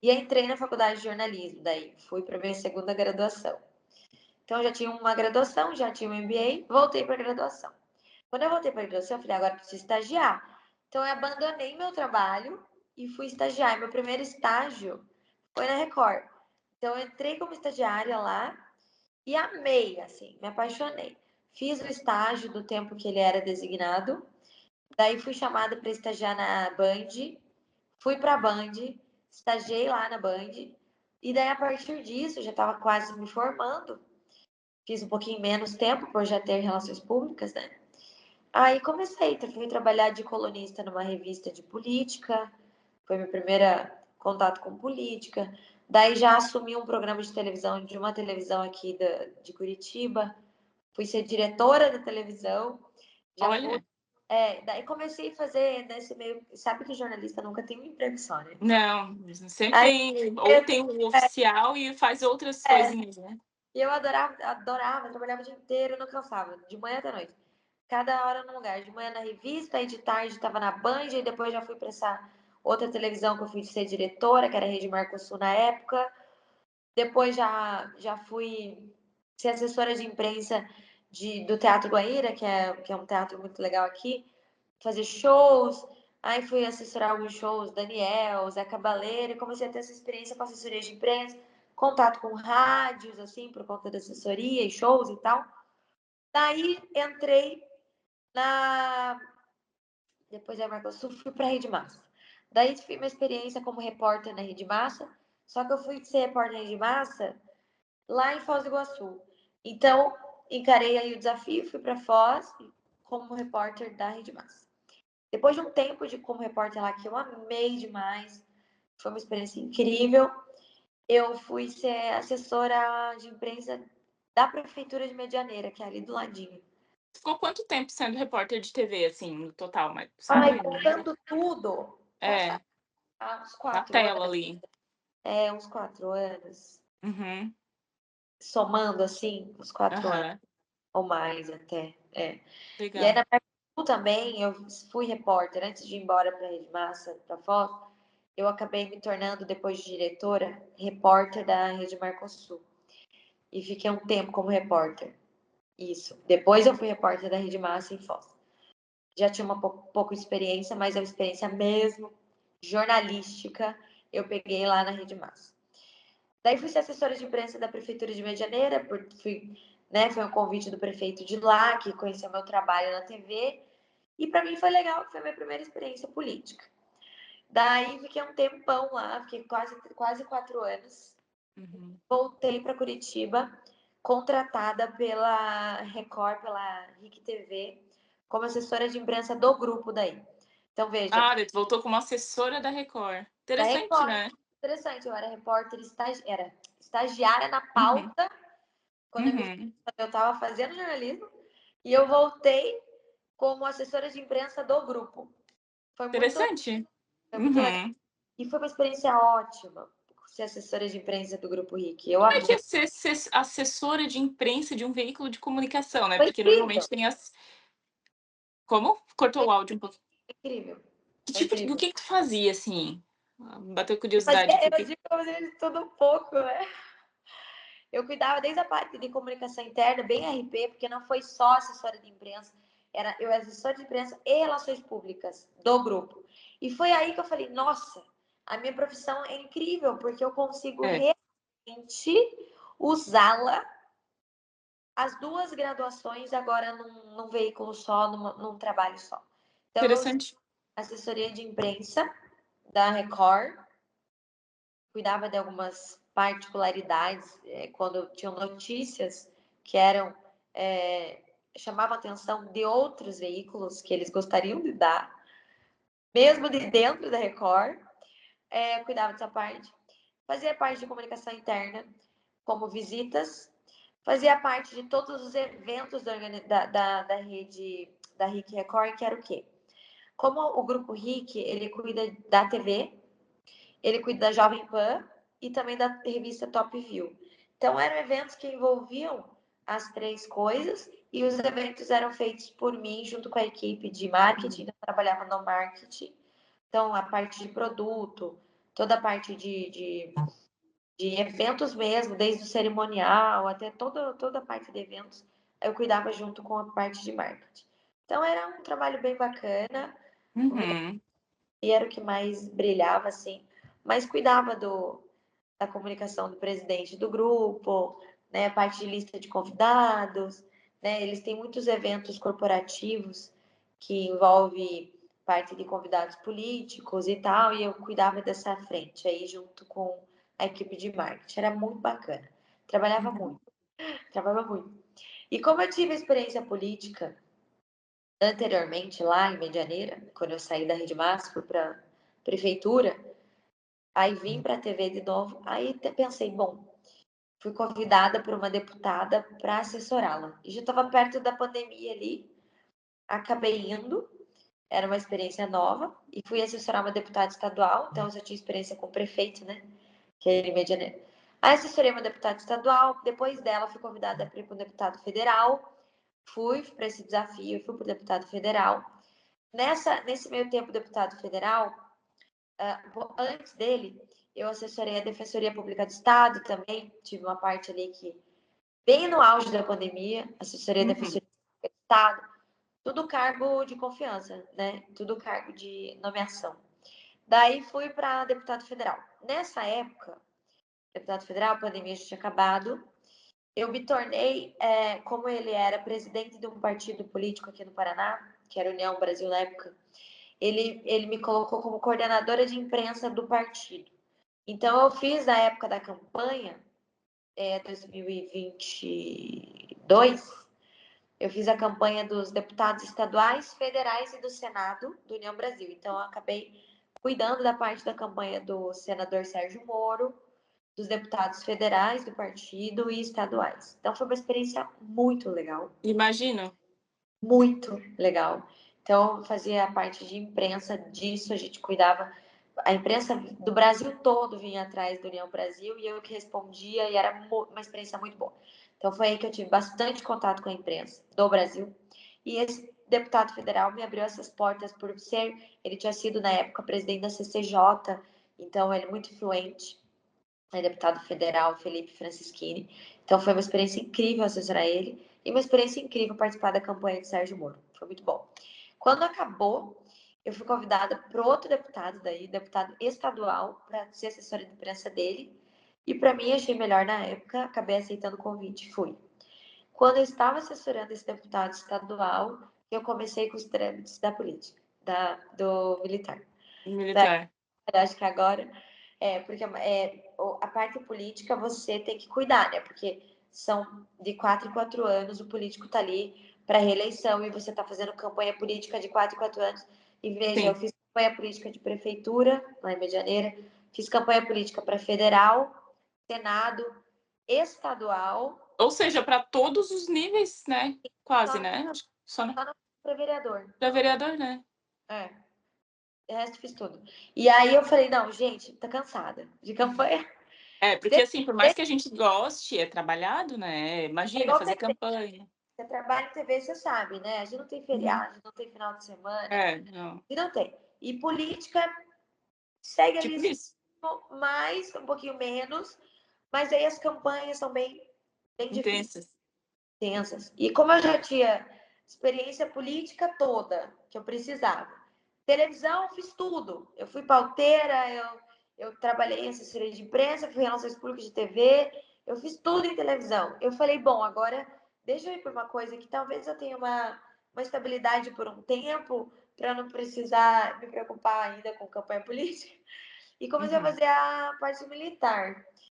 E entrei na faculdade de jornalismo, daí fui para minha segunda graduação. Então, eu já tinha uma graduação, já tinha um MBA, voltei para a graduação. Quando eu voltei para a graduação, eu falei, agora eu preciso estagiar. Então, eu abandonei meu trabalho e fui estagiar. E meu primeiro estágio foi na Record. Então, eu entrei como estagiária lá e amei, assim, me apaixonei. Fiz o estágio do tempo que ele era designado. Daí, fui chamada para estagiar na Band. Fui para a Band, estagiei lá na Band. E daí, a partir disso, eu já estava quase me formando. Fiz um pouquinho menos tempo por já ter relações públicas, né? Aí comecei, fui trabalhar de colunista numa revista de política, foi meu primeiro contato com política. Daí já assumi um programa de televisão de uma televisão aqui de Curitiba, fui ser diretora da televisão, já fui. Olha, Daí comecei a fazer nesse meio. Sabe que jornalista nunca tem um emprego só, né? não, sempre Aí tem, ou tem o oficial e faz outras coisinhas, né? e eu adorava, adorava, trabalhava o dia inteiro, não cansava, de manhã até noite. Cada hora num lugar. De manhã na revista, aí de tarde estava na Band, e depois já fui para essa outra televisão que eu fui ser diretora, que era a Rede Mercosul na época. Depois já fui ser assessora de imprensa do Teatro Guaíra, que é um teatro muito legal aqui, fazer shows. Aí fui assessorar alguns shows, Daniel, Zé Cabaleiro, e comecei a ter essa experiência com assessoria de imprensa, contato com rádios, assim, por conta da assessoria e shows e tal. Daí entrei na. Depois da Mercosul, fui para a Rede Massa. Daí tive uma experiência como repórter na Rede Massa, só que eu fui ser repórter na Rede Massa lá em Foz do Iguaçu. Então, encarei aí o desafio, fui para Foz como repórter da Rede Massa. Depois de um tempo como repórter lá, que eu amei demais, foi uma experiência incrível, eu fui ser assessora de imprensa da Prefeitura de Medianeira, que é ali do ladinho. Ficou quanto tempo sendo repórter de TV, assim, no total, mas Ai, sabe? contando tudo, posso É, falar uns na 4 anos. tela ali. Uns 4 anos. Uhum, Somando, assim, uns 4 anos, aham, ou mais até. E aí, legal. na Mercosul também, eu fui repórter. Antes de ir embora para a Rede Massa, para Foz, eu acabei me tornando, depois de diretora, repórter da Rede Mercosul. E fiquei um tempo como repórter. Isso. Depois eu fui repórter da Rede Massa em Foz. Já tinha uma pouco experiência, mas a experiência mesmo jornalística eu peguei lá na Rede Massa. Daí fui ser assessora de imprensa da Prefeitura de Medianeira, foi um convite do prefeito de lá, que conheceu meu trabalho na TV, e para mim foi legal, foi a minha primeira experiência política. Daí fiquei um tempão lá, fiquei quase 4 anos, Uhum. voltei para Curitiba, contratada pela Record, pela RIC TV, como assessora de imprensa do grupo daí. Então, veja, Ah, daí tu voltou como assessora da Record. da Interessante, Record, né? interessante, eu era repórter, era estagiária na Uhum, pauta, quando uhum. eu estava fazendo jornalismo, e eu voltei como assessora de imprensa do grupo. Foi muito, Interessante. foi muito legal. Uhum. E foi uma experiência ótima ser assessora de imprensa do Grupo RIC. Eu Como é que amei. é ser assessora de imprensa de um veículo de comunicação, né? Foi Porque incrível, normalmente tem as. Como? Cortou foi o áudio um pouquinho. incrível, Que foi tipo de. O incrível. que que tu fazia, assim? Ah, bateu Eu curiosidade fazia, aqui. eu digo que eu fazia de tudo um pouco, né? Eu cuidava desde a parte de comunicação interna, bem RP, porque não foi só assessora de imprensa, eu era assessora de imprensa e relações públicas do grupo. E foi aí que eu falei, nossa, a minha profissão é incrível, porque eu consigo É, realmente usá-la, as duas graduações agora num veículo só, num trabalho só. Então, eu usei interessante. assessoria de imprensa da Record, cuidava de algumas particularidades, quando tinham notícias que eram chamavam a atenção de outros veículos que eles gostariam de dar, mesmo de dentro da Record, cuidava dessa parte. Fazia parte de comunicação interna, como visitas, fazia parte de todos os eventos da rede da RIC Record, que era o quê? Como o grupo RIC, ele cuida da TV, ele cuida da Jovem Pan e também da revista Top View. Então, eram eventos que envolviam as três coisas e os eventos eram feitos por mim junto com a equipe de marketing. Eu trabalhava no marketing, então a parte de produto, toda a parte de eventos mesmo, desde o cerimonial até toda a parte de eventos, eu cuidava junto com a parte de marketing. Então era um trabalho bem bacana, Uhum. e era o que mais brilhava, assim, mas cuidava da comunicação do presidente do grupo, né, a parte de lista de convidados, né, eles têm muitos eventos corporativos que envolve parte de convidados políticos e tal, e eu cuidava dessa frente aí junto com a equipe de marketing. Era muito bacana. Trabalhava Uhum. muito, trabalhava muito. E como eu tive experiência política anteriormente lá em Medianeira, quando eu saí da Rede Massa, fui para prefeitura, aí vim para a TV de novo, aí pensei, bom, fui convidada por uma deputada para assessorá-la. E já estava perto da pandemia ali, acabei indo, era uma experiência nova, e fui assessorar uma deputada estadual, então eu já tinha experiência com o prefeito, né, que é em Medianeira. Aí assessorei uma deputada estadual, depois dela fui convidada para ir para um deputado federal, fui para esse desafio, fui para o deputado federal. Nesse meio tempo, deputado federal, antes dele, eu assessorei a Defensoria Pública do Estado também, tive uma parte ali que, bem no auge da pandemia, assessoria a Uhum. Defensoria Pública do Estado, tudo cargo de confiança, né? Tudo cargo de nomeação. Daí fui para deputado federal. Nessa época, deputado federal, a pandemia já tinha acabado, eu me tornei, como ele era presidente de um partido político aqui no Paraná, que era União Brasil na época, ele me colocou como coordenadora de imprensa do partido. Então, eu fiz na época da campanha, 2022, eu fiz a campanha dos deputados estaduais, federais e do Senado do União Brasil. Então, eu acabei cuidando da parte da campanha do senador Sérgio Moro, dos deputados federais do partido e estaduais. Então, foi uma experiência muito legal. Imagino. Muito legal. Então, fazia a parte de imprensa disso, a gente cuidava. A imprensa do Brasil todo vinha atrás do União Brasil e eu que respondia, e era uma experiência muito boa. Então, foi aí que eu tive bastante contato com a imprensa do Brasil. E esse deputado federal me abriu essas portas por ser. Ele tinha sido, na época, presidente da CCJ, então ele é muito influente. É deputado federal Felipe Francischini. Então foi uma experiência incrível assessorar ele e uma experiência incrível participar da campanha de Sérgio Moro. Foi muito bom. Quando acabou, eu fui convidada por outro deputado daí, deputado estadual, para ser assessora de imprensa dele. E para mim, achei melhor na época, acabei aceitando o convite e fui. Quando eu estava assessorando esse deputado estadual, eu comecei com os trâmites da política, do militar. Militar. Acho que agora porque a parte política você tem que cuidar, né? Porque são de 4 em 4 anos, o político tá ali para reeleição e você tá fazendo campanha política de 4 em 4 anos. E veja, eu Sim. fiz campanha política de prefeitura, lá em Medianeira, fiz campanha política para federal, senado, estadual, Ou seja, para todos os níveis, né, quase, só, né. Só só não para vereador. para vereador, né. É, o resto fiz tudo. E aí eu falei, não, gente, tá cansada de campanha. É, porque, assim, por mais que a gente goste, é trabalhado, né, É imagina igual fazer campanha. você trabalha em TV, você sabe, né? A gente não tem Uhum. feriado, não tem final de semana, É, não, e não tem. E política segue ali tipo isso, mais, um pouquinho menos, mas aí as campanhas são bem difíceis, intensas. tensas. E como eu já tinha experiência política toda que eu precisava, televisão, eu fiz tudo. Eu fui pauteira, eu trabalhei em assessoria de imprensa, fui em relações públicas de TV, eu fiz tudo em televisão. Eu falei, bom, agora deixa eu ir para uma coisa que talvez eu tenha uma estabilidade por um tempo, para não precisar me preocupar ainda com campanha política. E comecei a Uhum. fazer a parte militar.